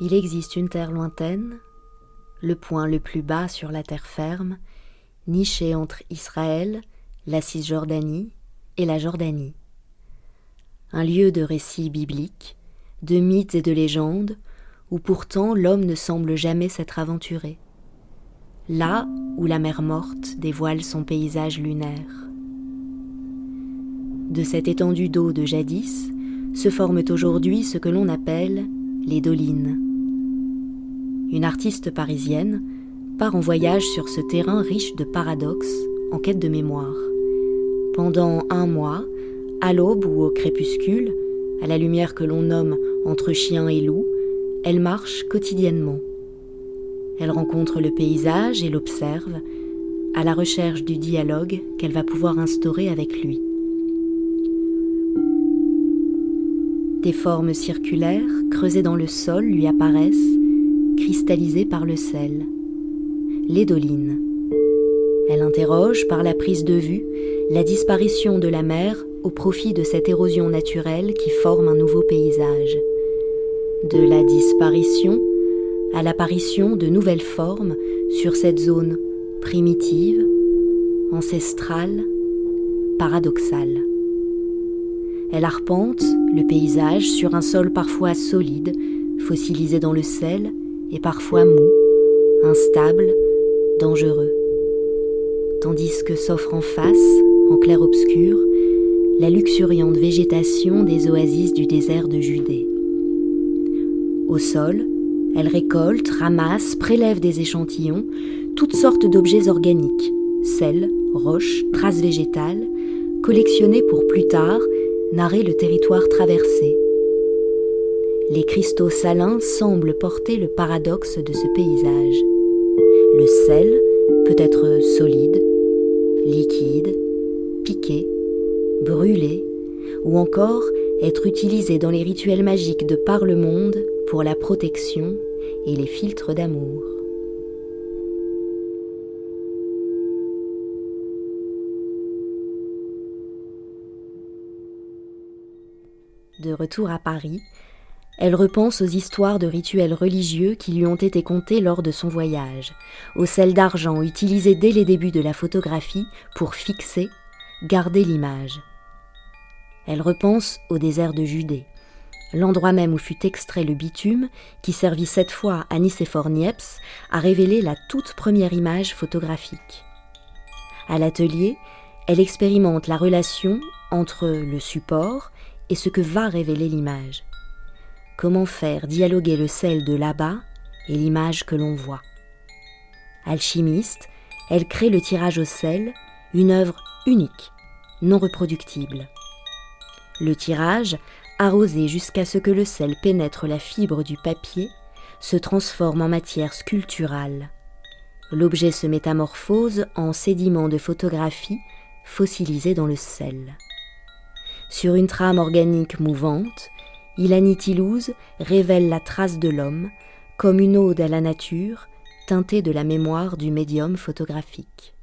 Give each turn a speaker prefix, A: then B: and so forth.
A: Il existe une terre lointaine, le point le plus bas sur la terre ferme, niché entre Israël, la Cisjordanie et la Jordanie. Un lieu de récits bibliques, de mythes et de légendes, où pourtant l'homme ne semble jamais s'être aventuré. Là où la mer morte dévoile son paysage lunaire. De cette étendue d'eau de jadis se forment aujourd'hui ce que l'on appelle les dolines. Une artiste parisienne part en voyage sur ce terrain riche de paradoxes en quête de mémoire. Pendant 1 mois, à l'aube ou au crépuscule, à la lumière que l'on nomme entre chien et loup, elle marche quotidiennement. Elle rencontre le paysage et l'observe, à la recherche du dialogue qu'elle va pouvoir instaurer avec lui. Des formes circulaires, creusées dans le sol, lui apparaissent, cristallisées par le sel. Les dolines. Elle interroge, par la prise de vue, la disparition de la mer au profit de cette érosion naturelle qui forme un nouveau paysage. De la disparition à l'apparition de nouvelles formes sur cette zone primitive, ancestrale, paradoxale. Elle arpente le paysage sur un sol parfois solide, fossilisé dans le sel, et parfois mou, instable, dangereux. Tandis que s'offre en face, en clair-obscur, la luxuriante végétation des oasis du désert de Judée. Au sol, elle récolte, ramasse, prélève des échantillons, toutes sortes d'objets organiques, sel, roches, traces végétales, collectionnés pour plus tard narrer le territoire traversé. Les cristaux salins semblent porter le paradoxe de ce paysage. Le sel peut être solide, liquide, piqué, brûlé, ou encore être utilisé dans les rituels magiques de par le monde pour la protection et les filtres d'amour. De retour à Paris, elle repense aux histoires de rituels religieux qui lui ont été contés lors de son voyage, au sel d'argent utilisé dès les débuts de la photographie pour fixer, garder l'image. Elle repense au désert de Judée, l'endroit même où fut extrait le bitume qui servit cette fois à Nicéphore Niepce à révéler la toute première image photographique. À l'atelier, elle expérimente la relation entre le support et ce que va révéler l'image. Comment faire dialoguer le sel de là-bas et l'image que l'on voit. Alchimiste, elle crée le tirage au sel, une œuvre unique, non reproductible. Le tirage, arrosé jusqu'à ce que le sel pénètre la fibre du papier, se transforme en matière sculpturale. L'objet se métamorphose en sédiment de photographie fossilisé dans le sel. Sur une trame organique mouvante, Ilani-Tilouz révèle la trace de l'homme comme une ode à la nature teintée de la mémoire du médium photographique.